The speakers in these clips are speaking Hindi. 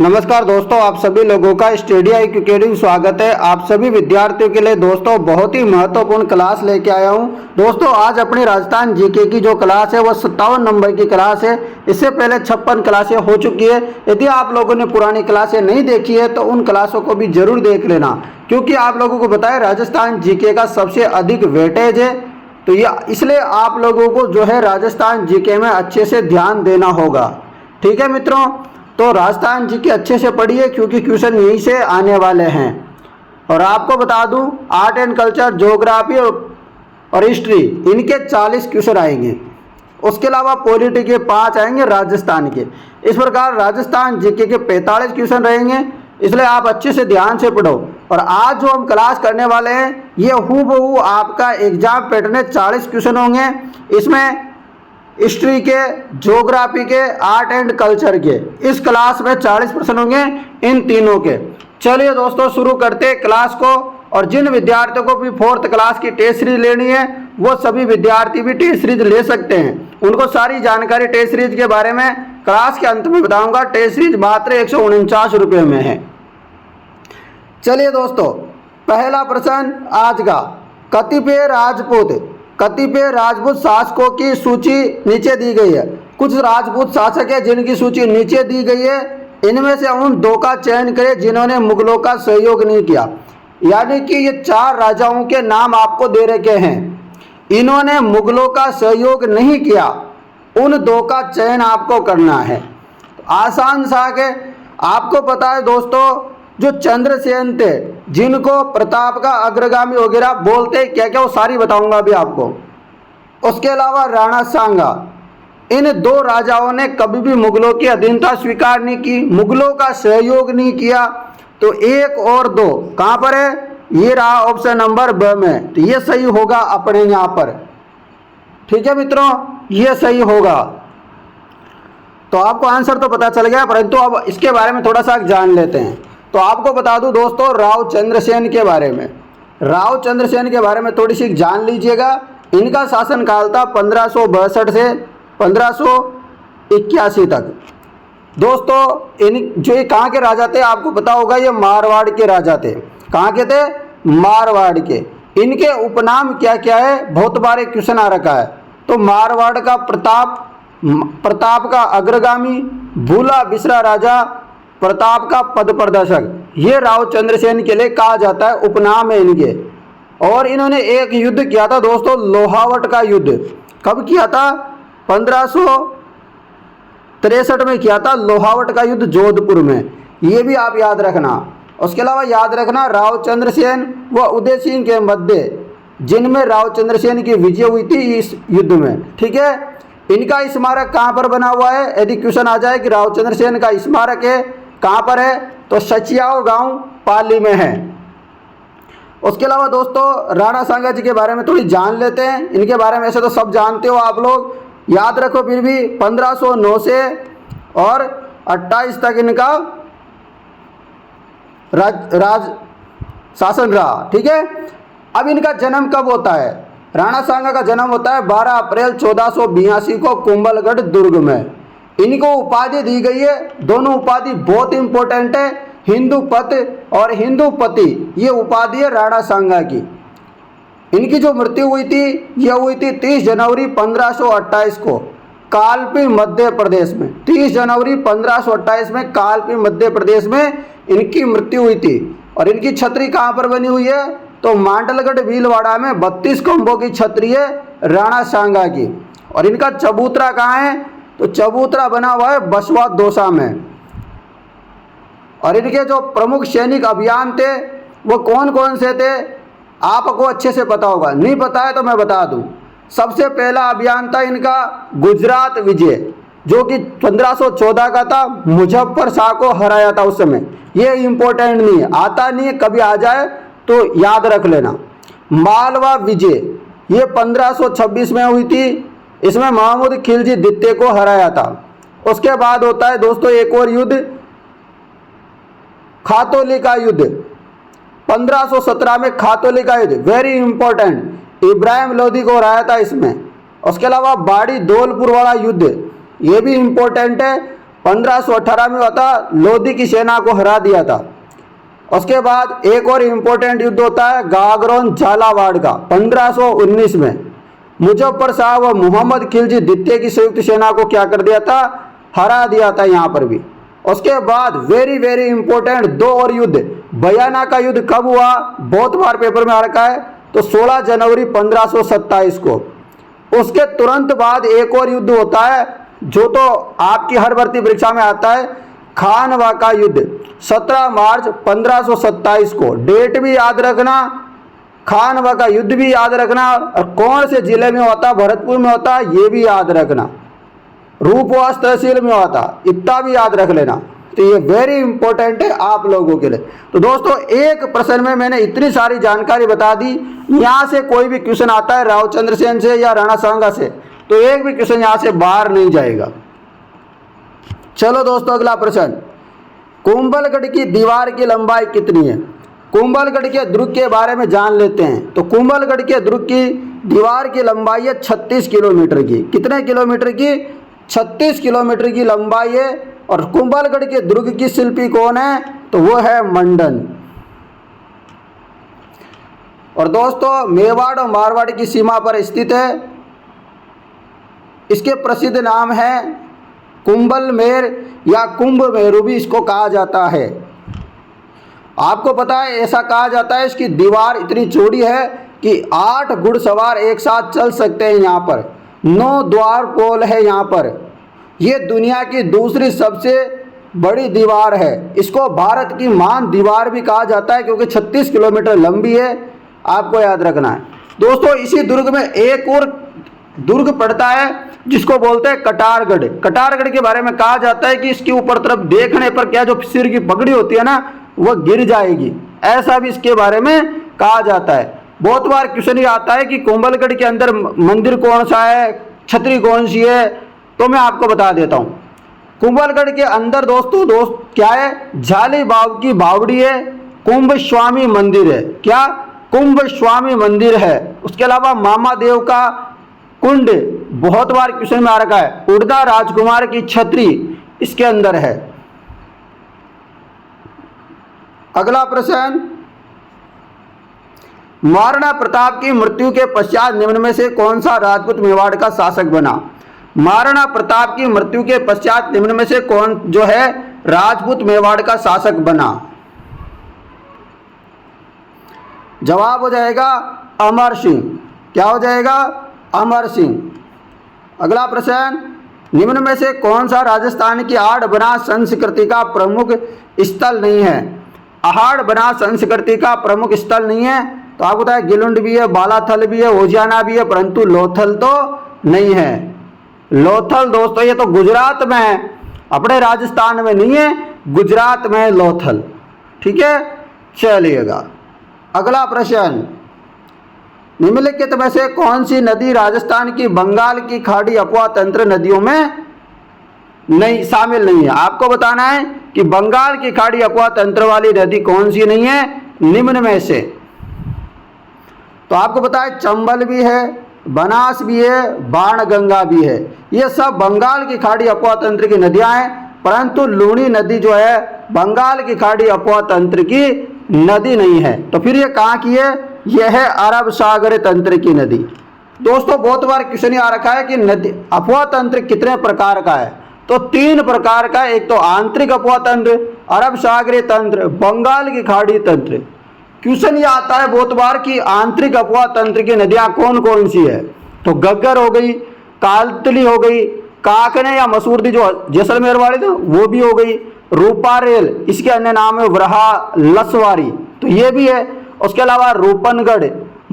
नमस्कार दोस्तों, आप सभी लोगों का स्टडी IQ अकेडमी स्वागत है। आप सभी विद्यार्थियों के लिए दोस्तों बहुत ही महत्वपूर्ण क्लास लेके आया हूं। दोस्तों आज अपनी राजस्थान जीके की जो क्लास है वो 57 नंबर की क्लास है। इससे पहले 56 क्लासें हो चुकी है। यदि आप लोगों ने पुरानी क्लासें नहीं देखी है तो उन क्लासों को भी जरूर देख लेना, क्योंकि आप लोगों को बताया राजस्थान जीके का सबसे अधिक वेटेज है। तो ये इसलिए आप लोगों को जो है राजस्थान जीके में अच्छे से ध्यान देना होगा। ठीक है मित्रों, तो राजस्थान जी के अच्छे से पढ़िए क्योंकि क्वेश्चन यहीं से आने वाले हैं। और आपको बता दूं, आर्ट एंड कल्चर, ज्योग्राफी और हिस्ट्री इनके 40 क्वेश्चन आएंगे। उसके अलावा पॉलिटी के 5 आएंगे राजस्थान के। इस प्रकार राजस्थान जीके के 45 क्वेश्चन रहेंगे, इसलिए आप अच्छे से ध्यान से पढ़ो। और आज जो हम क्लास करने वाले हैं ये हूबहू आपका एग्जाम पैटर्न है। 40 क्वेश्चन होंगे इसमें, हिस्ट्री के, ज्योग्राफी के, आर्ट एंड कल्चर के। इस क्लास में 40% होंगे इन तीनों के। चलिए दोस्तों शुरू करते हैं क्लास को। और जिन विद्यार्थियों को भी 4th क्लास की टेस्ट सीरीज लेनी है वो सभी विद्यार्थी भी टेस्ट सीरीज ले सकते हैं। उनको सारी जानकारी टेस्ट सीरीज के बारे में क्लास के अंत में बताऊंगा। टेस्ट सीरीज मात्र 149 रुपये में है। चलिए दोस्तों, पहला प्रश्न आज का, कतिपय राजपूत शासकों की सूची नीचे दी गई है। कुछ राजपूत शासक है जिनकी सूची नीचे दी गई है। इनमें से उन 2 का चयन करें जिन्होंने मुगलों का सहयोग नहीं किया। यानी कि ये 4 राजाओं के नाम आपको दे रखे हैं, इन्होंने मुगलों का सहयोग नहीं किया। उन 2 का चयन आपको करना है। आसान सा है। आपको पता है दोस्तों, जो चंद्रसेन थे जिनको प्रताप का अग्रगामी वगैरह बोलते, क्या क्या वो सारी बताऊंगा अभी आपको। उसके अलावा राणा सांगा, इन 2 राजाओं ने कभी भी मुगलों की अधीनता स्वीकार नहीं की, मुगलों का सहयोग नहीं किया। तो 1 और 2 कहाँ पर है? ये रहा ऑप्शन नंबर ब में। तो ये सही होगा अपने यहाँ पर। ठीक है मित्रों, ये सही होगा। तो आपको आंसर तो पता चल गया, परंतु अब इसके बारे में थोड़ा सा जान लेते हैं। तो आपको बता दूं दोस्तों राव चंद्रसेन के बारे में। राव चंद्रसेन के बारे में थोड़ी सी जान लीजिएगा। इनका शासनकाल था 1562 से 1581 तक। दोस्तों ये कहाँ के राजा थे आपको पता होगा, ये मारवाड़ के राजा थे। कहाँ के थे? मारवाड़ के। इनके उपनाम क्या क्या है? बहुत बार क्वेश्चन आ रखा है। तो मारवाड़ का प्रताप का अग्रगामी, भूला बिसरा राजा, प्रताप का पद प्रदर्शक। ये राव चंद्रसेन के लिए कहा जाता है, उपनाम है इनके। और इन्होंने एक युद्ध किया था दोस्तों, लोहावट का युद्ध। कब किया था? 1563 में किया था लोहावट का युद्ध जोधपुर में। ये भी आप याद रखना। उसके अलावा याद रखना राव चंद्रसेन व उदय सिंह के मध्य, जिनमें राव चंद्रसेन की विजय हुई थी इस युद्ध में। ठीक है, इनका स्मारक कहाँ पर बना हुआ है? यदि क्वेश्चन आ जाए कि राव चंद्रसेन का स्मारक है कहाँ पर है, तो सचियाओ गांव पाली में है। उसके अलावा दोस्तों राणा सांगा जी के बारे में थोड़ी जान लेते हैं। इनके बारे में ऐसे तो सब जानते हो आप लोग, याद रखो। फिर भी 1509 से और 28 तक इनका राज शासन रहा। ठीक है, अब इनका जन्म कब होता है? राणा सांगा का जन्म होता है 12 अप्रैल 1482 को कुंभलगढ़ दुर्ग में। इनको उपाधि दी गई है। दोनों उपाधि बहुत इंपॉर्टेंट है, हिंदूपत और हिंदूपति। ये उपाधि है राणा सांगा की। इनकी जो मृत्यु हुई थी यह हुई थी 30 जनवरी 1528 को कालपी मध्य प्रदेश में। 30 जनवरी 1528 में कालपी मध्य प्रदेश में इनकी मृत्यु हुई थी। और इनकी छतरी कहाँ पर बनी हुई है? तो मांडलगढ़ भीलवाड़ा में 32 खंभों की छतरी है राणा सांगा की। और इनका चबूतरा कहाँ है? तो चबूतरा बना हुआ है बसवा दौसा में। और इनके जो प्रमुख सैनिक अभियान थे वो कौन कौन से थे आपको अच्छे से पता होगा। नहीं पता है तो मैं बता दूं। सबसे पहला अभियान था इनका गुजरात विजय, जो कि 1514 का था। मुजफ्फर शाह को हराया था उस समय। ये इंपॉर्टेंट नहीं है, आता नहीं है, कभी आ जाए तो याद रख लेना। मालवा विजय ये 1526 में हुई थी। इसमें महमूद खिलजी द्वितीय को हराया था। उसके बाद होता है दोस्तों एक और युद्ध, खातौली का युद्ध। 1517 में खातौली का युद्ध, वेरी इंपॉर्टेंट। इब्राहिम लोदी को हराया था इसमें। उसके अलावा बाड़ी धौलपुर वाला युद्ध, ये भी इंपॉर्टेंट है। 1518 में हुआ था, लोधी की सेना को हरा दिया था। उसके बाद एक और इम्पोर्टेंट युद्ध होता है गागरोन झालावाड़ का 1519 में। मुजफ्फर शाह व मोहम्मद खिलजी द्वितीय की संयुक्त सेना को क्या कर दिया था, हरा दिया था यहाँ पर भी। उसके बाद वेरी वेरी इंपॉर्टेंट दो और युद्ध, बयाना का युद्ध कब हुआ, बहुत बार पेपर में आ रखा है, तो 16 जनवरी 1527 को। उसके तुरंत बाद एक और युद्ध होता है जो तो आपकी हर भर्ती परीक्षा में आता है, खानवा का युद्ध 17 मार्च 1527 को। डेट भी याद रखना, खानवा का युद्ध भी याद रखना, और कौन से जिले में होता, भरतपुर में होता, ये भी याद रखना, रूपवास तहसील में हुआ था, इतना भी याद रख लेना। तो ये वेरी इंपॉर्टेंट है आप लोगों के लिए। तो दोस्तों एक प्रश्न में मैंने इतनी सारी जानकारी बता दी, यहाँ से कोई भी क्वेश्चन आता है रावचंद्र सेन से या राणा सांगा से, तो एक भी क्वेश्चन यहाँ से बाहर नहीं जाएगा। चलो दोस्तों अगला प्रश्न, कुंभलगढ़ की दीवार की लंबाई कितनी है। कुंभलगढ़ के दुर्ग के बारे में जान लेते हैं। तो कुंभलगढ़ के दुर्ग की दीवार की लंबाई है 36 किलोमीटर की। कितने किलोमीटर की, 36 किलोमीटर की लंबाई है। और कुंभलगढ़ के दुर्ग की शिल्पी कौन है, तो वो है मंडन। और दोस्तों मेवाड़ और मारवाड़ की सीमा पर स्थित है। इसके प्रसिद्ध नाम है कुंभलमेर या कुंभ मेरू भी इसको कहा जाता है। आपको पता है ऐसा कहा जाता है, इसकी दीवार इतनी चौड़ी है कि 8 घुड़सवार एक साथ चल सकते हैं। यहाँ पर 9 द्वार पोल है यहाँ पर। ये दुनिया की दूसरी सबसे बड़ी दीवार है। इसको भारत की मान दीवार भी कहा जाता है क्योंकि 36 किलोमीटर लंबी है, आपको याद रखना है। दोस्तों इसी दुर्ग में एक और दुर्ग पड़ता है जिसको बोलते हैं कटारगढ़। कटारगढ़ के बारे में कहा जाता है कि इसके ऊपर तरफ देखने पर क्या जो सिर की पगड़ी होती है ना वह गिर जाएगी, ऐसा भी इसके बारे में कहा जाता है। बहुत बार क्वेश्चन ये आता है कि कुंभलगढ़ के अंदर मंदिर कौन सा है, छतरी कौन सी है, तो मैं आपको बता देता हूँ। कुंभलगढ़ के अंदर दोस्तों क्या है, झाली बाव की बावड़ी है, कुंभ स्वामी मंदिर है। क्या, कुंभ स्वामी मंदिर है। उसके अलावा मामा देव का कुंड बहुत बार क्वेश्चन में आ रखा है। उड़दा राजकुमार की छतरी इसके अंदर है। अगला प्रश्न, महाराणा प्रताप की मृत्यु के पश्चात निम्न में से कौन सा राजपूत मेवाड़ का शासक बना। महाराणा प्रताप की मृत्यु के पश्चात निम्न में से कौन जो है राजपूत मेवाड़ का शासक बना। जवाब हो जाएगा अमर सिंह। क्या हो जाएगा, अमर सिंह। अगला प्रश्न, निम्न में से कौन सा राजस्थान की आहड़ बनास संस्कृति का प्रमुख स्थल नहीं है। आहड़ बनास संस्कृति का प्रमुख स्थल नहीं है, तो आपको बताया गिलुंड भी है, बालाथल भी है, ओजियाना भी है, परंतु लोथल तो नहीं है। लोथल दोस्तों ये तो गुजरात में है, अपने राजस्थान में नहीं है, गुजरात में है लोथल। ठीक है, चलिएगा अगला प्रश्न, निम्नलिखित में से कौन सी नदी राजस्थान की बंगाल की खाड़ी अफवाह तंत्र नदियों में नहीं शामिल नहीं है। आपको बताना है कि बंगाल की खाड़ी अफवाह तंत्र वाली नदी कौन सी नहीं है निम्न में से। तो आपको पता है चंबल भी है, बनास भी है, बाणगंगा भी है। ये सब बंगाल की खाड़ी अफवाह तंत्र की नदियां हैं, परंतु लूणी नदी जो है बंगाल की खाड़ी अफवाह तंत्र की नदी नहीं है। तो फिर ये कहाँ की है, यह है अरब सागर तंत्र की नदी। दोस्तों बहुत बार क्वेश्चन आ रखा है कि नदी अफवाह तंत्र कितने प्रकार का है, तो 3 प्रकार का। एक तो आंतरिक अफवाह तंत्र, अरब सागरीय तंत्र, बंगाल की खाड़ी तंत्र। क्वेश्चन ये आता है बहुत बार कि आंतरिक अफवाह तंत्र की नदियां कौन कौन सी है, तो गग्गर हो गई, कालतली हो गई, काकने या मसूरदी जो जैसलमेर वाली थी वो भी हो गई, रूपारेल इसके अन्य नाम है वरहा लसवारी, तो ये भी है। उसके अलावा रूपनगढ़,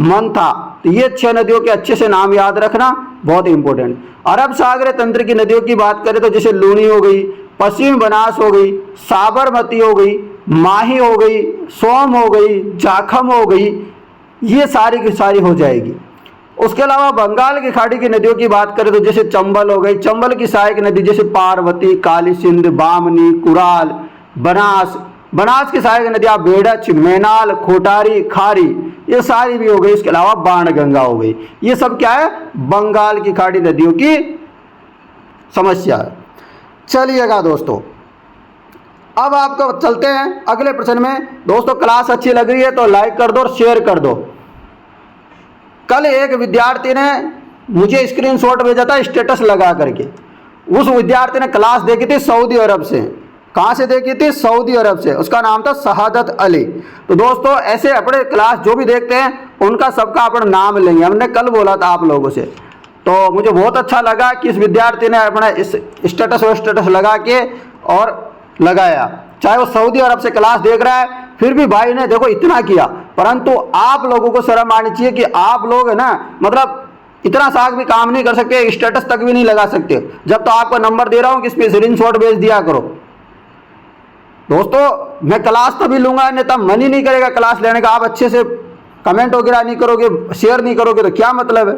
मंथा, तो ये 6 नदियों के अच्छे से नाम याद रखना, बहुत इंपॉर्टेंट। अरब सागर तंत्र की नदियों की बात करें तो जैसे लूणी हो गई, पश्चिम बनास हो गई, साबरमती हो गई, माही हो गई, सोम हो गई, जाखम हो गई, ये सारी की सारी हो जाएगी। उसके अलावा बंगाल की खाड़ी की नदियों की बात करें तो जैसे चंबल हो गई, चंबल की सहायक नदी जैसे पार्वती, काली सिंध, बामनी, कुराल, बनास, बनास की सहायक नदियां बेड़च, मैनाल, खोटारी, खारी, ये सारी भी हो गई। इसके अलावा बाणगंगा हो गई। ये सब क्या है, बंगाल की खाड़ी नदियों की समस्या है। चलिएगा दोस्तों, अब आपको चलते हैं अगले प्रश्न में। दोस्तों क्लास अच्छी लग रही है तो लाइक कर दो और शेयर कर दो। कल एक विद्यार्थी ने मुझे स्क्रीनशॉट भेजा था स्टेटस लगा करके। उस विद्यार्थी ने क्लास देखी थी सऊदी अरब से। कहाँ से देखी थी? सऊदी अरब से। उसका नाम था शहादत अली। तो दोस्तों ऐसे अपने क्लास जो भी देखते हैं उनका सबका अपन नाम लेंगे। हमने कल बोला था आप लोगों से, तो मुझे बहुत अच्छा लगा कि इस विद्यार्थी ने अपना इस स्टेटस लगा के और लगाया। चाहे वो सऊदी अरब से क्लास देख रहा है, फिर भी भाई ने देखो इतना किया। परंतु आप लोगों को शर्म आनी चाहिए कि आप लोग है ना, मतलब इतना साग भी काम नहीं कर सकते, स्टेटस तक भी नहीं लगा सकते। जब तो आपको नंबर दे रहा हूं कि इस पे स्क्रीनशॉट भेज दिया करो। दोस्तों मैं क्लास तभी लूंगा, नहीं तब मन ही नहीं करेगा क्लास लेने का। आप अच्छे से कमेंट वगैरह नहीं करोगे, शेयर नहीं करोगे तो क्या मतलब है।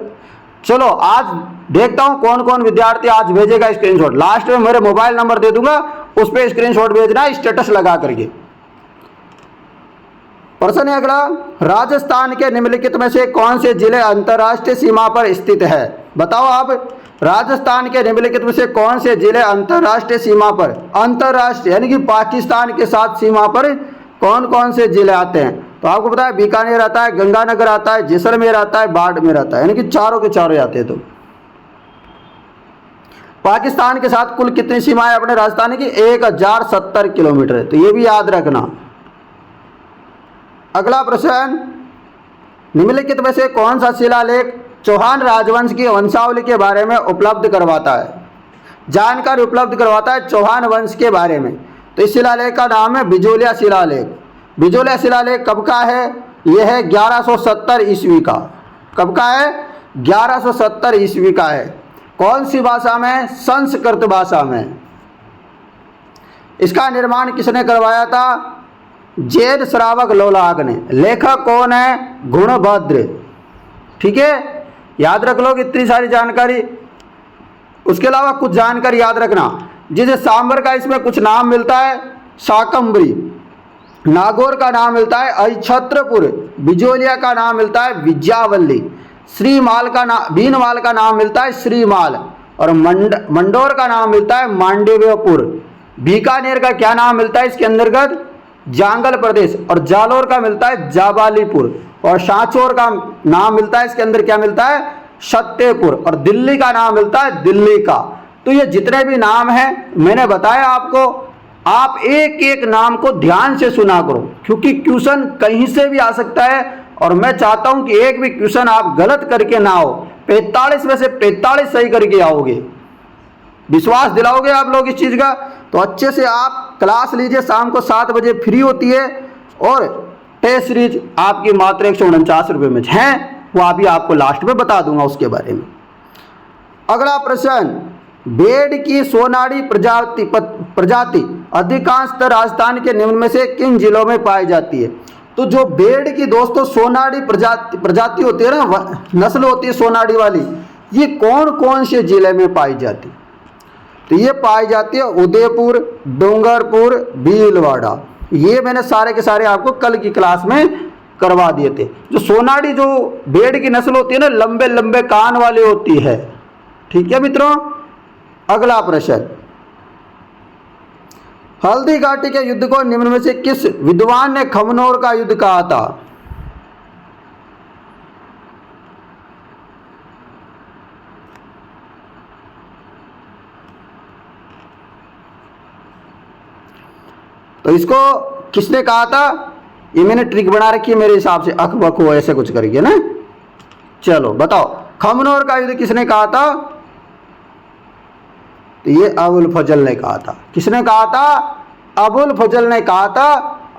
चलो आज देखता हूं कौन कौन विद्यार्थी आज भेजेगा स्क्रीनशॉट। लास्ट में मेरे मोबाइल नंबर दे दूंगा, उस पर स्क्रीनशॉट भेजना है स्टेटस लगा करके। प्रश्न है अगला, राजस्थान के निम्नलिखित में से कौन से जिले अंतर्राष्ट्रीय सीमा पर स्थित है? बताओ आप, राजस्थान के निम्नलिखित में से कौन से जिले अंतर्राष्ट्रीय सीमा पर, अंतर्राष्ट्रीय यानी कि पाकिस्तान के साथ सीमा पर कौन कौन से जिले आते हैं? तो आपको पता है बीकानेर आता है, गंगानगर आता है, जैसलमेर आता है, बाड़मेर आता है, यानी कि चारों के चारों आते हैं। तो पाकिस्तान के साथ कुल कितनी सीमाएं अपने राजस्थान की? 1070 किलोमीटर है। तो ये भी याद रखना। अगला प्रश्न, निम्नलिखित में से कौन सा शिलालेख चौहान राजवंश की वंशावली के बारे में उपलब्ध करवाता है, जानकारी उपलब्ध करवाता है चौहान वंश के बारे में? तो इस शिलालेख का नाम है बिजोलिया शिलालेख। बिजोलिया शिलालेख कब का है? यह है 1170 ईस्वी का। कब का है? 1170 ईस्वी का है। कौन सी भाषा में? संस्कृत भाषा में। इसका निर्माण किसने करवाया था? जैन श्रावक लोलाग ने। लेखक कौन है? गुणभद्र। ठीक है, याद रख लो इतनी सारी जानकारी। उसके अलावा कुछ जानकारी याद रखना, जैसे सांबर का इसमें कुछ नाम मिलता है शाकंबरी, नागौर का नाम मिलता है अक्षत्रपुर, बिजोलिया का नाम मिलता है विज्ञावल्ली, श्रीमाल का नाम, भीनमाल का नाम मिलता है श्रीमाल, और मंडोर का नाम मिलता है मांडव्यपुर। बीकानेर का क्या नाम मिलता है इसके अंतर्गत? जांगल प्रदेश। और जालोर का मिलता है जाबालीपुर। और सांचौर का नाम मिलता है इसके अंदर क्या मिलता है? सत्तेपुर। और दिल्ली का नाम मिलता है दिल्ली का। तो ये जितने भी नाम हैं मैंने बताया आपको, आप एक एक नाम को ध्यान से सुना करो, क्योंकि क्वेश्चन कहीं से भी आ सकता है। और मैं चाहता हूं कि एक भी क्वेश्चन आप गलत करके ना हो। 45 में से 45 सही करके आओगे। विश्वास दिलाओगे आप लोग इस चीज़ का? तो अच्छे से आप क्लास लीजिए। शाम को 7 बजे फ्री होती है। और टेस्ट सीरीज आपकी मात्र 149 रुपये में है, वो अभी आपको लास्ट में बता दूंगा उसके बारे में। अगला प्रश्न, भेड़ की सोनाड़ी प्रजाति अधिकांशतः राजस्थान के निम्न में से किन जिलों में पाई जाती है? तो जो भेड़ की दोस्तों सोनाड़ी प्रजाति होती है ना, नस्ल होती है सोनाड़ी वाली, ये कौन कौन से जिले में पाई जाती है? तो ये पाई जाती है उदयपुर, डूंगरपुर, भीलवाड़ा। ये मैंने सारे के सारे आपको कल की क्लास में करवा दिए थे। जो सोनाड़ी जो भेड़ की नस्ल होती है ना, लंबे लंबे कान वाली होती है। ठीक है मित्रों। अगला प्रश्न, हल्दी घाटी के युद्ध को निम्न में से किस विद्वान ने खमनोर का युद्ध कहा था? तो इसको किसने कहा था? ये मैंने ट्रिक बना रखी है मेरे हिसाब से, अख बख हो ऐसे कुछ करिए ना। चलो बताओ, खमनोर का युद्ध किसने कहा था? तो ये अबुल फजल ने कहा था। किसने कहा था? अबुल फजल ने कहा था।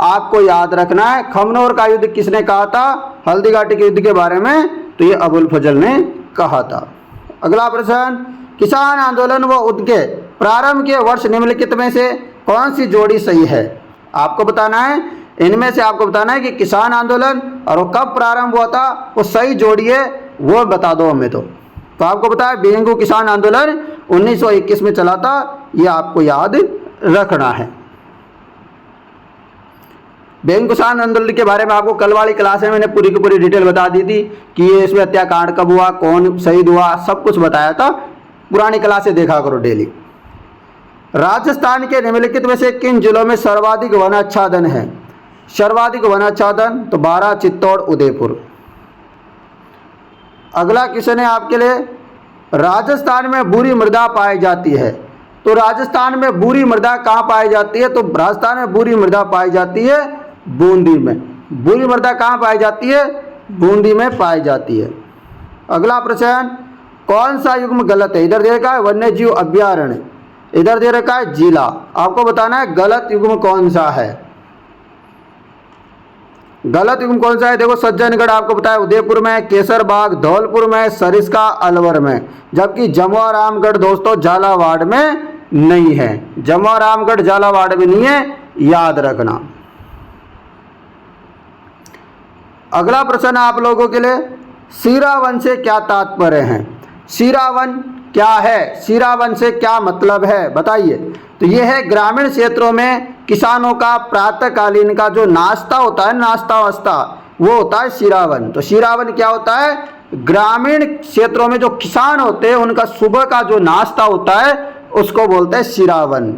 आपको याद रखना है खमनोर का युद्ध किसने कहा था हल्दी घाटी के युद्ध के बारे में? तो ये अबुल फजल ने कहा था। अगला प्रश्न, किसान आंदोलन व उनके प्रारंभ के वर्ष निम्नलिखित में से कौन सी जोड़ी सही है? आपको बताना है, इनमें से आपको बताना है कि किसान आंदोलन और वो कब प्रारंभ हुआ था, वो सही जोड़ी है वो बता दो हमें। तो आपको पता है बेंगू किसान आंदोलन 1921 में चला था, ये आपको याद रखना है। बेंगू किसान आंदोलन के बारे में आपको कल वाली क्लास में मैंने पूरी की पूरी डिटेल बता दी थी कि ये इसमें हत्याकांड कब हुआ, कौन शहीद हुआ, सब कुछ बताया था। पुरानी क्लासें देखा करो डेली। राजस्थान के निम्नलिखित में से किन जिलों में सर्वाधिक वनाच्छादन है? सर्वाधिक वनाच्छादन तो बारां, चित्तौड़, उदयपुर। अगला क्वेश्चन है आपके लिए, राजस्थान में बुरी मृदा पाई जाती है। तो राजस्थान में बुरी मृदा कहाँ पाई जाती है? तो राजस्थान में बुरी मृदा पाई जाती है बूंदी में। बुरी मृदा कहाँ पाई जाती है? बूंदी में पाई जाती है। अगला प्रश्न, कौन सा युग्म गलत है? इधर दे रखा है वन्य जीव अभ्यारण्य, इधर दे रखा है जिला। आपको बताना है गलत युग्म कौन सा है। गलत युग्म कौन सा है? देखो सज्जनगढ़ आपको बताया उदयपुर में, केसरबाग धौलपुर में, सरिस्का अलवर में, जबकि जमुआ रामगढ़ दोस्तों झालावाड़ में नहीं है। जमुआ रामगढ़ झालावाड़ में नहीं है, याद रखना। अगला प्रश्न आप लोगों के लिए, सीरावन से क्या तात्पर्य है? सीरावन क्या है? सीरावन से क्या मतलब है बताइए। तो ये है ग्रामीण क्षेत्रों में किसानों का प्रातःकालीन का जो नाश्ता होता है, नाश्ता वास्ता, वो होता है सीरावन। तो सीरावन क्या होता है? ग्रामीण क्षेत्रों में जो किसान होते हैं उनका सुबह का जो नाश्ता होता है उसको बोलते हैं सीरावन।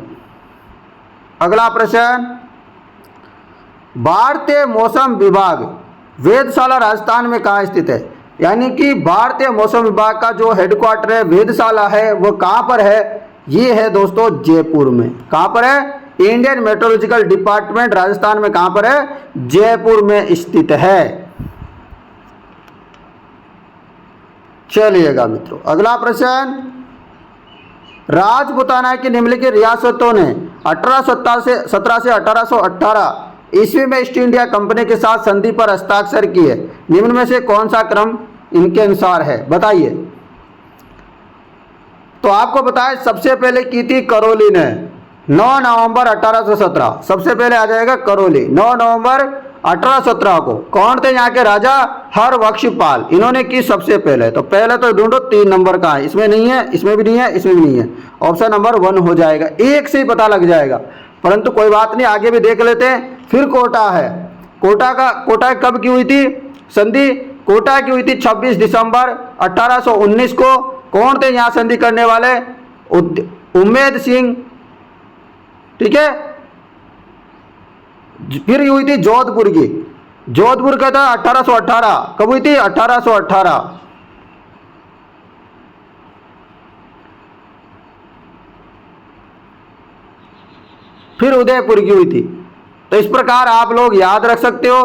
अगला प्रश्न, भारतीय मौसम विभाग वेधशाला राजस्थान में कहाँ स्थित है? यानी कि भारतीय मौसम विभाग का जो हेडक्वार्टर है, वेधशाला है, वो कहाँ पर है? ये है दोस्तों जयपुर में। कहाँ पर है? इंडियन मेट्रोलॉजिकल डिपार्टमेंट राजस्थान में कहाँ पर है? जयपुर में स्थित है। चलिएगा मित्रों, अगला प्रश्न, राजपुताना की निम्नलिखित रियासतों ने 1817 से 1818 ईस्वी में ईस्ट इंडिया कंपनी के साथ संधि पर हस्ताक्षर किए। निम्न में से कौन सा क्रम इनके अनुसार है बताइए। तो आपको बताया सबसे पहले की थी करौली ने 9 नवंबर 1817, सबसे पहले आ जाएगा करौली 9 नवंबर 1817 को। कौन थे यहाँ के राजा? हरबख्शपाल, इन्होंने की सबसे पहले। तो पहले तो ढूंढो 3 नंबर का है, इसमें नहीं है, इसमें भी नहीं है, इसमें भी नहीं है। ऑप्शन नंबर 1 हो जाएगा, एक से ही पता लग जाएगा। परंतु कोई बात नहीं, आगे भी देख लेते हैं। फिर कोटा है, कोटा कब की हुई थी संधि? कोटा की हुई थी 26 दिसंबर 1819 को। कौन थे यहाँ संधि करने वाले? उम्मेद सिंह, ठीक है। फिर हुई थी जोधपुर की, जोधपुर का था 1818। कब हुई थी? 1818। फिर उदयपुर की हुई थी। तो इस प्रकार आप लोग याद रख सकते हो,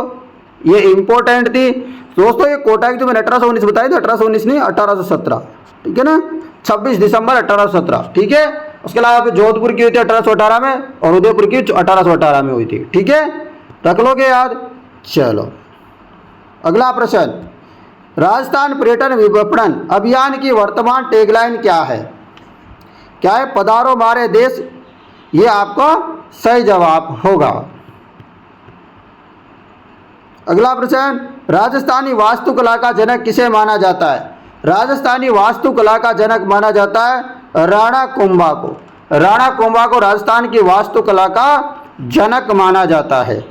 ये इंपॉर्टेंट थी दोस्तों। ये कोटा की तो मैंने 1819 बताई थी, 1819 नहीं 1817, ठीक है ना। 26 दिसंबर 1817, ठीक है। उसके अलावा जोधपुर की हुई थी 1818 में, और उदयपुर की 1818 में हुई थी, ठीक है। रख लोगे याद। चलो अगला प्रश्न, राजस्थान पर्यटन विपणन अभियान की वर्तमान टैगलाइन क्या है? क्या है? पधारो हमारे देश। ये आपका सही जवाब होगा। अगला प्रश्न, राजस्थानी वास्तुकला का जनक किसे माना जाता है? राजस्थानी वास्तुकला का जनक माना जाता है राणा कुंभा को। राणा कुंभा को राजस्थान की वास्तुकला का जनक माना जाता है।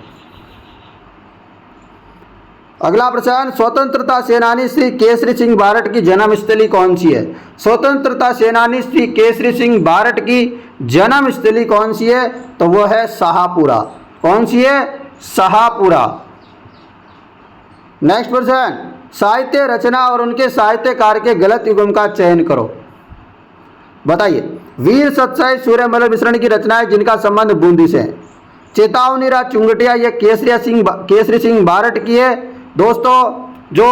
अगला प्रश्न, स्वतंत्रता सेनानी श्री केसरी सिंह बारट की जन्मस्थली कौन सी है? स्वतंत्रता सेनानी श्री केसरी सिंह बारट की जन्मस्थली कौन सी है? तो वो है शाहपुरा। कौन सी है? शाहपुरा। नेक्स्ट प्रश्न, साहित्य रचना और उनके साहित्यकार के गलत युग्म का चयन करो। बताइए। वीर सत्साई सूर्यमल मिश्रण की रचनाएं जिनका संबंध बूंदी से है। चेतावनी रा चुंगटिया ये केसरी सिंह बारट की है। दोस्तों जो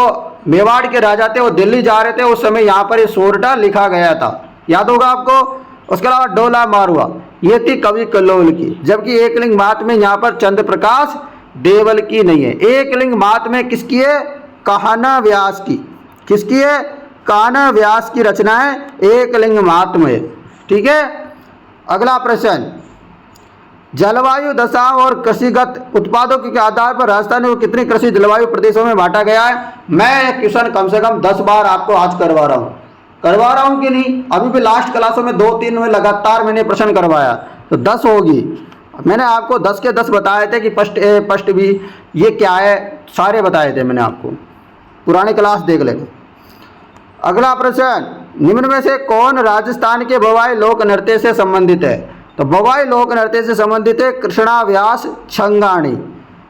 मेवाड़ के राजा थे वो दिल्ली जा रहे थे, उस समय यहाँ पर ये सोरठा लिखा गया था, याद होगा आपको। उसके अलावा डोला मारुआ ये थी कवि कल्लोल की। जबकि एकलिंग महात्म्य में यहाँ पर चंद्र प्रकाश देवल की नहीं है। एकलिंग महात्म्य में किसकी है? कान्हा व्यास की। किसकी है? कान्हा व्यास की रचना है एकलिंग महात्म्य, ठीक है। अगला प्रश्न, जलवायु दशाओं और कृषिगत उत्पादों के आधार पर राजस्थान को कितने कृषि जलवायु प्रदेशों में बांटा गया है? मैं क्वेश्चन कम से कम 10 बार आपको आज करवा रहा हूं कि नहीं। अभी भी लास्ट क्लासों में 2-3 में लगातार मैंने प्रश्न करवाया, तो 10 होगी। मैंने आपको 10 के 10 बताए थे कि फर्स्ट ए फर्स्ट बी ये क्या है, सारे बताए थे मैंने आपको, पुरानी क्लास देख लेंगे। अगला प्रश्न, निम्न में से कौन राजस्थान के भवाई लोक नृत्य से संबंधित है? तो बवाई लोक नृत्य से संबंधित है कृष्णा व्यास छंगाणी।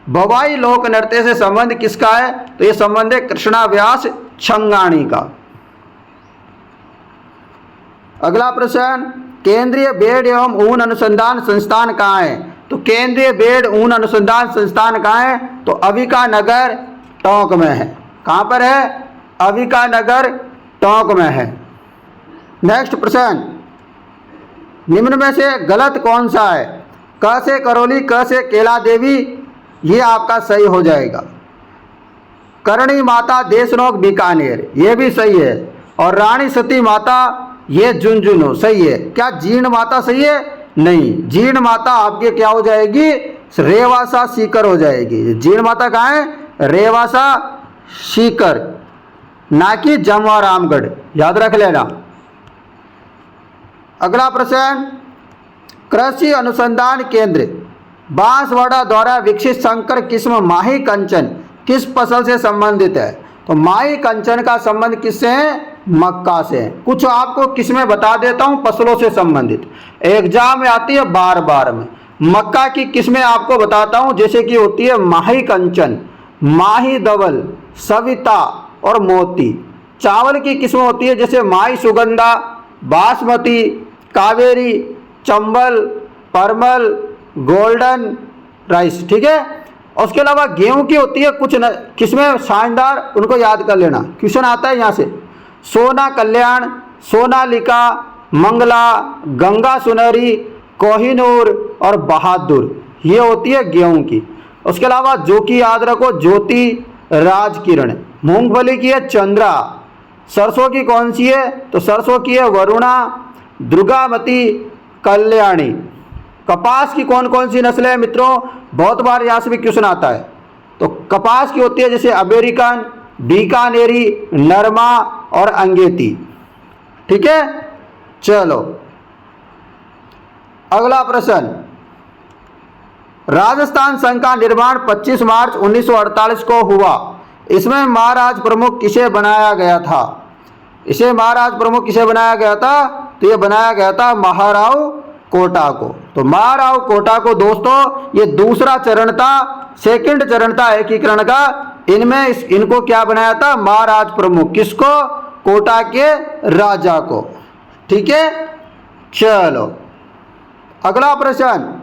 बवाई लोक नृत्य से संबंध किसका है? तो ये संबंध है कृष्णा व्यास छंगाणी का। अगला प्रश्न, केंद्रीय बेड एवं ऊन अनुसंधान संस्थान कहाँ है? तो केंद्रीय बेड ऊन अनुसंधान संस्थान कहाँ है? तो अविका नगर टोंक में है। कहाँ पर है? अविका नगर टोंक में है। नेक्स्ट प्रश्न, निम्न में से गलत कौन सा है? क से करौली, क से केला देवी, ये आपका सही हो जाएगा। करणी माता देशनोक बीकानेर, ये भी सही है। और रानी सती माता ये झुंझुनू सही है। क्या जीर्ण माता सही है? नहीं, जीर्ण माता आपके क्या हो जाएगी? रेवासा सीकर हो जाएगी। जीर्ण माता कहाँ है? रेवासा सीकर, ना कि जमवा रामगढ़, याद रख लेना। अगला प्रश्न, कृषि अनुसंधान केंद्र बांसवाड़ा द्वारा विकसित संकर किस्म माही कंचन किस फसल से संबंधित है? तो माही कंचन का संबंध किससे है? मक्का से। कुछ आपको किस्में बता देता हूं फसलों से संबंधित, एग्जाम में आती है बार बार में। मक्का की किस्में आपको बताता हूं, जैसे कि होती है माही कंचन, माही धवल, सविता और मोती। चावल की किस्में होती है जैसे माही सुगंधा, बासमती, कावेरी, चंबल, परमल, गोल्डन राइस। ठीक है। और उसके अलावा गेहूं की होती है कुछ किस्में शानदार, उनको याद कर लेना, क्वेश्चन आता है यहाँ से। सोना कल्याण, सोनालिका, मंगला, गंगा सुनहरी, कोहिनूर और बहादुर, ये होती है गेहूं की। उसके अलावा जो कि याद रखो, ज्योति, राजकिरण। मूंगफली की है चंद्रा। सरसों की कौन सी है? तो सरसों की है वरुणा, दुर्गामती, कल्याणी। कपास की कौन कौन सी नस्लें हैं मित्रों? बहुत बार यहाँ से भी क्वेश्चन आता है। तो कपास की होती है जैसे अमेरिकन, बीकानेरी, नरमा और अंगेती। ठीक है, चलो अगला प्रश्न, राजस्थान संघ का निर्माण 25 मार्च 1948 को हुआ। इसमें महाराज प्रमुख किसे बनाया गया था? इसे महाराज प्रमुख किसे बनाया गया था? तो ये बनाया गया था महाराव कोटा को। तो महाराव कोटा को दोस्तों ये दूसरा चरण था, सेकंड चरण था एकीकरण का। इनमें इनको क्या बनाया था? महाराज प्रमुख। किसको? कोटा के राजा को। ठीक है, चलो अगला प्रश्न,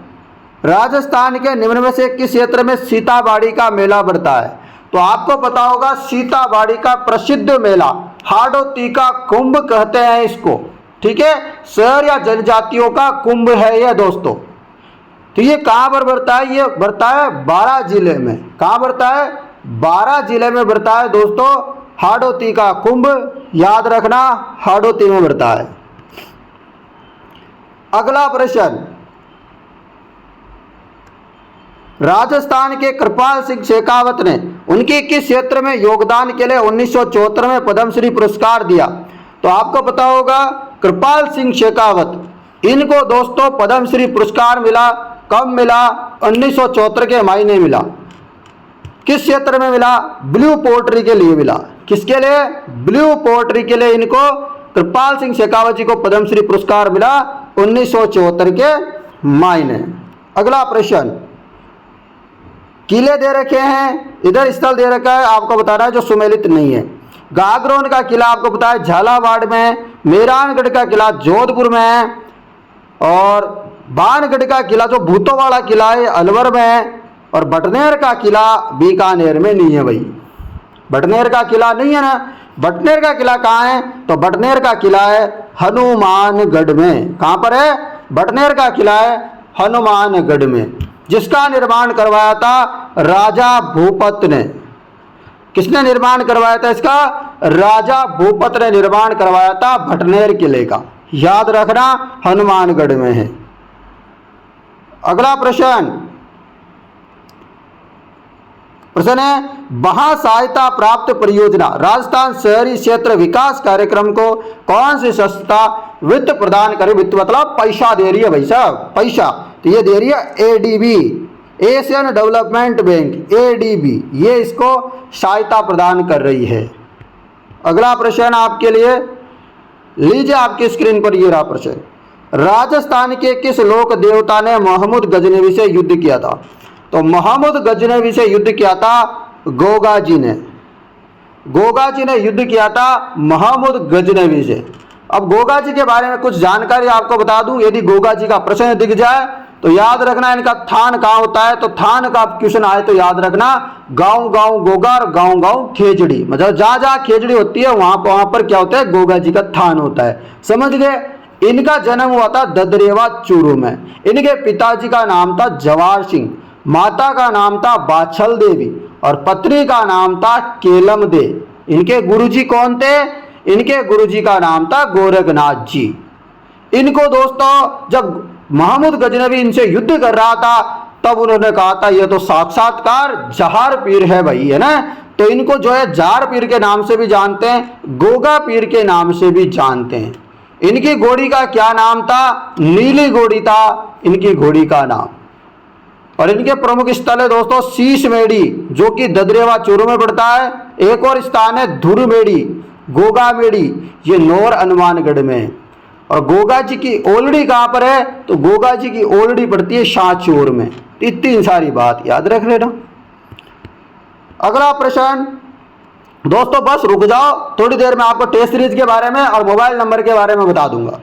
राजस्थान के निम्न में से किस क्षेत्र में सीताबाड़ी का मेला बढ़ता है? तो आपको पता होगा सीताबाड़ी का प्रसिद्ध मेला हाड़ोती का कुंभ कहते हैं इसको। ठीक है, शहर या जनजातियों का कुंभ है यह दोस्तों। तो ये कहाँ पर बढ़ता है? ये बढ़ता है 12 जिले में। कहाँ बढ़ता है? 12 जिले में बढ़ता है दोस्तों हाड़ोती का कुंभ, याद रखना हाड़ोती में बढ़ता है। अगला प्रश्न, राजस्थान के कृपाल सिंह शेखावत ने उनके किस क्षेत्र में योगदान के लिए 1974 में पद्मश्री पुरस्कार दिया? तो आपको पता होगा कृपाल सिंह शेखावत, इनको दोस्तों पद्मश्री पुरस्कार मिला। कब मिला? 1974 के महीने मिला। किस क्षेत्र में मिला? ब्लू पोएट्री के लिए मिला। किसके लिए? ब्लू पोएट्री के लिए इनको कृपाल सिंह शेखावत जी को पद्मश्री पुरस्कार मिला 1974 के महीने। अगला प्रश्न, किले दे रखे हैं, इधर स्थल दे रखा है, आपको बताना है जो सुमेलित नहीं है। गागरोन का किला आपको पता है झालावाड़ में है, मेहरानगढ़ का किला जोधपुर में है, और बानगढ़ का किला जो भूतों वाला किला है अलवर में है, और बटनेर का किला बीकानेर में नहीं है भाई। बटनेर का किला नहीं है ना। बटनेर का किला कहाँ है? तो बटनेर का किला है हनुमानगढ़ में। कहाँ पर है? बटनेर का किला है हनुमानगढ़ में, जिसका निर्माण करवाया था राजा भूपत ने। किसने निर्माण करवाया था इसका? राजा भूपत ने निर्माण करवाया था बटनेर किले का, याद रखना हनुमानगढ़ में है। अगला प्रश्न है महा सहायता प्राप्त परियोजना राजस्थान शहरी क्षेत्र विकास कार्यक्रम को कौन सी संस्था वित्त प्रदान करे? वित्त मतलब पैसा दे रही है भाई साहब, पैसा। तो ये दे रही है ADB, Asian development bank, ADB, ये इसको सहायता प्रदान कर रही है। अगला प्रश्न आपके लिए, लीजिए आपकी स्क्रीन पर ये रहा प्रश्न, राजस्थान के किस लोक देवता ने महमूद गजनवी से युद्ध किया था? तो महमूद गजनवी से युद्ध किया था गोगा जी ने। गोगा जी ने युद्ध किया था महमूद गजनवी से। अब गोगा जी के बारे में कुछ जानकारी आपको बता दूं, यदि गोगा जी का प्रश्न दिख जाए तो याद रखना इनका थान कहाँ होता है। तो थान का क्वेश्चन आए तो याद रखना गांव गांव गोगा और गांव गांव खेजड़ी, मतलब जहां जहां खेजड़ी होती है वहां पर क्या होता है, गोगा जी का थान होता है। समझ गए। इनका जन्म हुआ था ददरेवा चूरू में। इनके पिताजी का नाम था जवाहर सिंह, माता का नाम था बाछल देवी और पत्नी का नाम था केलम दे। इनके गुरुजी कौन थे? इनके गुरुजी का नाम था गोरखनाथ जी। इनको दोस्तों जब महमूद गजनवी इनसे युद्ध कर रहा था तब उन्होंने कहा था ये तो साक्षात्कार जहार पीर है भाई, है ना। तो इनको जो है जार पीर के नाम से भी जानते हैं, गोगा पीर के नाम से भी जानते हैं। इनकी घोड़ी का क्या नाम था? नीली घोड़ी था इनकी घोड़ी का नाम। और इनके प्रमुख स्थल है दोस्तों शीश मेड़ी जो कि ददरेवा चूरू में पड़ता है। एक और स्थान है धुर मेड़ी, गोगा मेड़ी, ये नौर हनुमानगढ़ में है। और गोगा जी की ओलड़ी कहाँ पर है? तो गोगा जी की ओलड़ी पड़ती है शाहचोर में। इतनी सारी बात याद रख लेना। अगला प्रश्न दोस्तों, बस रुक जाओ, थोड़ी देर में आपको टेस्ट सीरीज के बारे में और मोबाइल नंबर के बारे में बता दूंगा।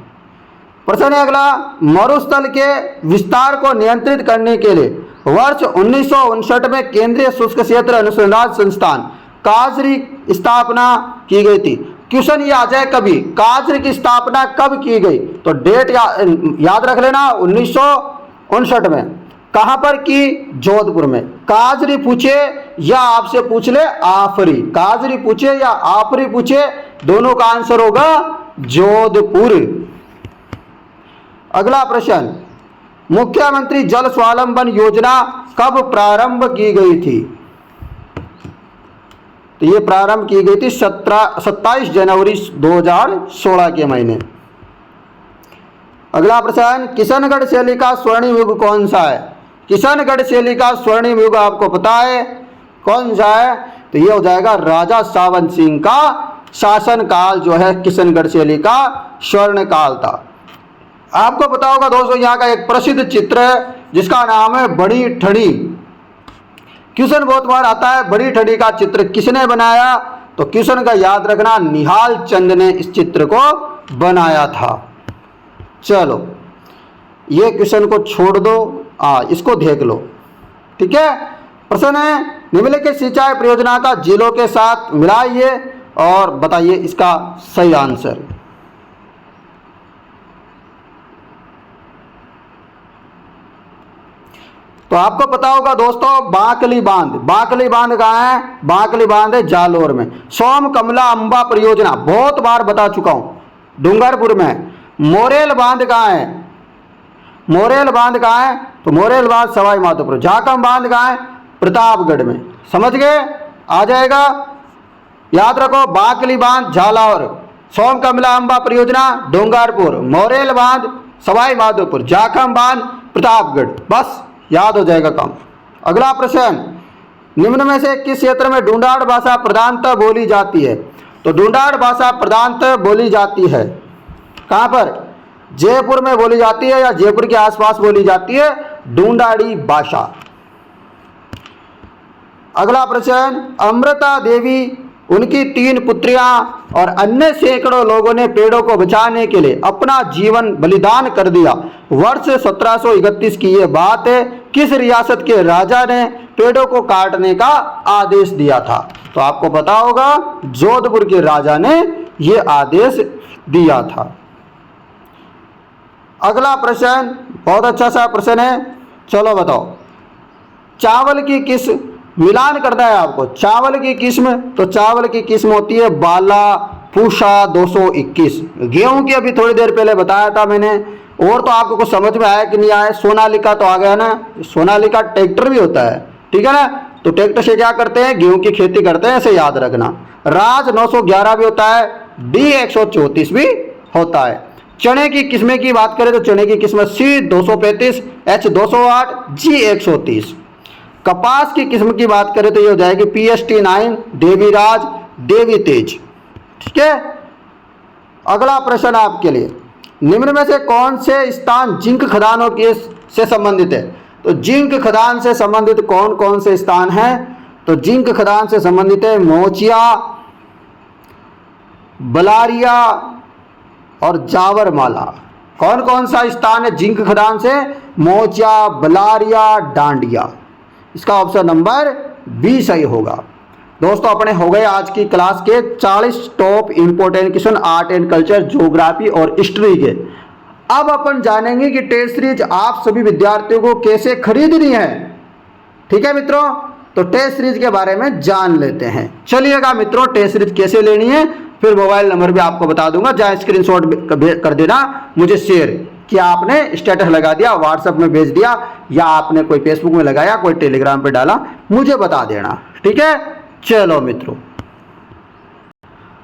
प्रश्न है अगला, मरुस्थल के विस्तार को नियंत्रित करने के लिए वर्ष 1959 में केंद्रीय शुष्क क्षेत्र अनुसंधान संस्थान काजरी स्थापना की गई थी। क्वेश्चन ये आ जाए कभी काजरी की स्थापना कब की गई? तो डेट याद रख लेना 1959 में। कहां पर की? जोधपुर में। काजरी पूछे या आपसे पूछ ले आफरी, काजरी पूछे या आफरी पूछे, दोनों का आंसर होगा जोधपुर। अगला प्रश्न, मुख्यमंत्री जल स्वावलंबन योजना कब प्रारंभ की गई थी? तो ये प्रारंभ की गई थी 27 जनवरी 2016 के महीने। अगला प्रश्न, किशनगढ़ शैली का स्वर्णिम युग कौन सा है? किशनगढ़ शैली का स्वर्णिम युग आपको पता है कौन सा है? तो ये हो जाएगा राजा सावन सिंह का शासन काल जो है किशनगढ़ शैली का स्वर्ण काल था। आपको पता होगा दोस्तों यहाँ का एक प्रसिद्ध चित्र है जिसका नाम है बड़ी ठड़ी। क्वेश्चन बहुत बार आता है बड़ी ठड़ी का चित्र किसने बनाया? तो क्वेश्चन का याद रखना निहाल चंद ने इस चित्र को बनाया था। चलो ये क्वेश्चन को छोड़ दो, इसको देख लो, ठीक है। प्रश्न है, निम्नलिखित सिंचाई परियोजना का जिलों के साथ मिलाइए और बताइए इसका सही आंसर। तो आपको पता होगा दोस्तों बांकली बांध, बांकली बांध कहाँ है? बांकली बांध है जालोर में। सोम कमला अंबा परियोजना बहुत बार बता चुका हूं डूंगरपुर में। मोरेल बांध कहाँ है? मोरेल बांध कहाँ है? तो मोरेल बांध सवाई माधोपुर। झाकम बांध कहाँ है? प्रतापगढ़ में। समझ गए? आ जाएगा, याद रखो बांकली बांध झालावर, सोम कमला अंबा परियोजना डूंगरपुर, मोरेल बांध सवाई माधोपुर, झाकम बांध प्रतापगढ़, बस याद हो जाएगा काम। अगला प्रश्न, निम्न में से किस क्षेत्र में ढूंढाड़ भाषा प्रधानतः बोली जाती है? तो ढूंढाड़ भाषा प्रधानतः बोली जाती है कहां पर? जयपुर में बोली जाती है या जयपुर के आसपास बोली जाती है ढूंढाड़ी भाषा। अगला प्रश्न, अमृता देवी, उनकी 3 पुत्रियां और अन्य सैकड़ों लोगों ने पेड़ों को बचाने के लिए अपना जीवन बलिदान कर दिया। वर्ष 1731 की यह बात है। किस रियासत के राजा ने पेड़ों को काटने का आदेश दिया था? तो आपको पता होगा जोधपुर के राजा ने यह आदेश दिया था। अगला प्रश्न बहुत अच्छा सा प्रश्न है, चलो बताओ। चावल की किस मिलान करना है आपको, चावल की किस्म? तो चावल की किस्म होती है बाला पूषा 221। गेहूं की अभी थोड़ी देर पहले बताया था मैंने। और तो आपको कुछ समझ में आया कि नहीं आया? सोनालिका तो आ गया ना। सोनालिका ट्रैक्टर भी होता है, ठीक है ना। तो ट्रैक्टर से क्या करते हैं? गेहूं की खेती करते हैं, ऐसे याद रखना। राज 911 भी होता है, डी 134 भी होता है। चने की किस्में की बात करें तो चने की किस्म सी 235, एच 208, जी 130। कपास की किस्म की बात करें तो ये हो जाएगी PST9, देवीराज, देवी तेज, ठीक है। अगला प्रश्न आपके लिए, निम्न में से कौन से स्थान जिंक खदानों के से संबंधित है? तो जिंक खदान से संबंधित कौन कौन से स्थान हैं? तो जिंक खदान से संबंधित है मोचिया, बलारिया और जावरमाला। कौन कौन सा स्थान है जिंक खदान से? मोचिया, बलारिया, डांडिया। इसका ऑप्शन नंबर बी सही होगा। दोस्तों अपने हो गए आज की क्लास के 40 top important question art and culture, geography और हिस्ट्री के। अब अपन जानेंगे कि टेस्ट सीरीज आप सभी विद्यार्थियों को कैसे खरीदनी है। ठीक है मित्रों, तो टेस्ट सीरीज के बारे में जान लेते हैं। चलिएगा मित्रों, टेस्ट सीरीज कैसे लेनी है फिर मोबाइल नंबर भी आपको बता दूंगा, जहाँ स्क्रीनशॉट कर देना मुझे शेयर कि आपने स्टेटस लगा दिया, व्हाट्सएप में भेज दिया, या आपने कोई फेसबुक में लगाया, कोई टेलीग्राम पे डाला, मुझे बता देना। ठीक है, चलो मित्रों,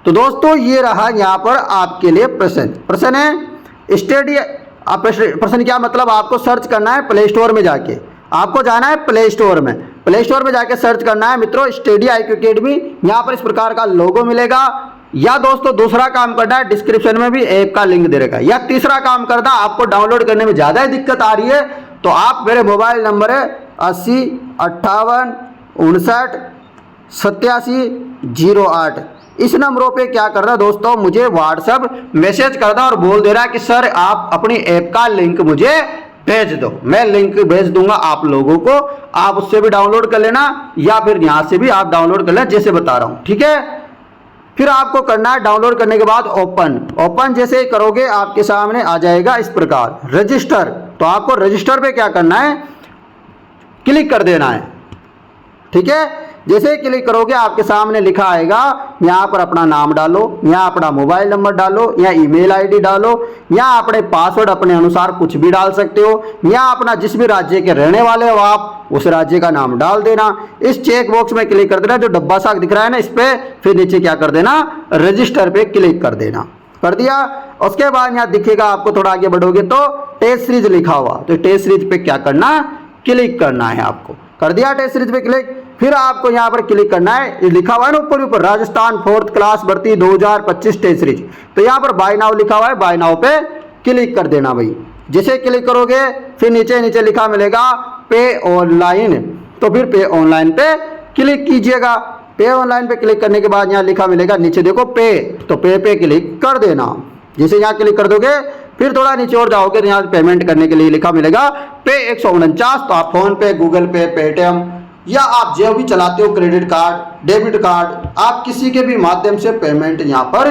तो दोस्तों ये रहा यहाँ पर आपके लिए प्रश्न है स्टडी। प्रश्न क्या मतलब? आपको सर्च करना है प्ले स्टोर में जाके, आपको जाना है प्ले स्टोर में, प्ले स्टोर में जाके सर्च करना है मित्रों स्टडी IQ अकेडमी। यहाँ पर इस प्रकार का लोगो मिलेगा। या दोस्तों दूसरा काम करना है, डिस्क्रिप्शन में भी ऐप का लिंक दे रखा है। या तीसरा काम करना, आपको डाउनलोड करने में ज़्यादा ही दिक्कत आ रही है तो आप मेरे मोबाइल नंबर है 80 58 59 87 08, इस नंबरों पे क्या करना दोस्तों, मुझे व्हाट्सएप मैसेज करना और बोल देना कि सर आप अपनी ऐप का लिंक मुझे भेज दो। मैं लिंक भेज दूंगा आप लोगों को, आप उससे भी डाउनलोड कर लेना या फिर यहाँ से भी आप डाउनलोड कर लेना जैसे बता रहा हूँ। ठीक है, फिर आपको करना है डाउनलोड करने के बाद ओपन जैसे ही करोगे आपके सामने आ जाएगा इस प्रकार रजिस्टर। तो आपको रजिस्टर पे क्या करना है, क्लिक कर देना है। ठीक है, जैसे ही क्लिक करोगे आपके सामने लिखा आएगा, यहाँ पर अपना नाम डालो, यहाँ अपना मोबाइल नंबर डालो, यहाँ ईमेल आईडी डालो, यहाँ अपने पासवर्ड अपने अनुसार कुछ भी डाल सकते हो, यहाँ अपना जिस भी राज्य के रहने वाले हो आप उस राज्य का नाम डाल देना। इस चेक बॉक्स में क्लिक कर देना, जो डब्बा सा दिख रहा है ना इस पे, फिर नीचे क्या कर देना, रजिस्टर पे क्लिक कर देना। कर दिया, उसके बाद यहाँ दिखेगा आपको, थोड़ा आगे बढ़ोगे तो टेस्ट सीरीज लिखा हुआ, तो टेस्ट सीरीज पे क्या करना, क्लिक करना है आपको। कर दिया टेस्ट सीरीज पे क्लिक, फिर आपको यहाँ पर क्लिक करना है, लिखा हुआ है ना ऊपर राजस्थान 4th क्लास भर्ती 2025 टेस्ट सीरीज, तो यहाँ पर बाय नाउ लिखा हुआ है, बाय नाउ पे क्लिक कर देना भाई। जैसे क्लिक करोगे फिर नीचे लिखा मिलेगा पे ऑनलाइन, तो फिर पे ऑनलाइन पे क्लिक कीजिएगा। पे ऑनलाइन पे क्लिक करने के बाद यहाँ लिखा मिलेगा नीचे देखो पे, तो पे क्लिक कर देना। जैसे यहाँ क्लिक कर दोगे फिर थोड़ा नीचे और जाओगे तो यहाँ पेमेंट करने के लिए लिखा मिलेगा पे 149, तो आप फोन पे, गूगल पे, पेटीएम या आप जो भी चलाते हो क्रेडिट कार्ड, डेबिट कार्ड, आप किसी के भी माध्यम से पेमेंट यहाँ पर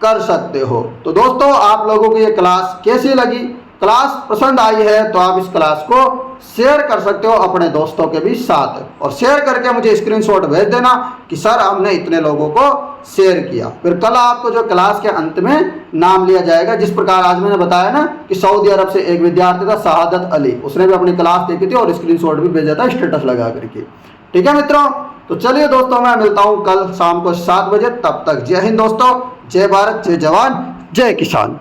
कर सकते हो। तो दोस्तों आप लोगों को ये क्लास कैसी लगी? क्लास पसंद आई है तो आप इस क्लास को शेयर कर सकते हो अपने दोस्तों के भी साथ, और शेयर करके मुझे स्क्रीनशॉट भेज देना कि सर हमने इतने लोगों को शेयर किया। फिर कल आपको जो क्लास के अंत में नाम लिया जाएगा, जिस प्रकार आज मैंने बताया ना कि सऊदी अरब से एक विद्यार्थी था शहादत अली, उसने भी अपनी क्लास देखी थी और स्क्रीनशॉट भी भेजा था स्टेटस लगा करके। ठीक है मित्रों, तो चलिए दोस्तों मैं मिलता हूँ कल शाम को 7 बजे, तब तक जय हिंद दोस्तों, जय भारत, जय जवान, जय किसान।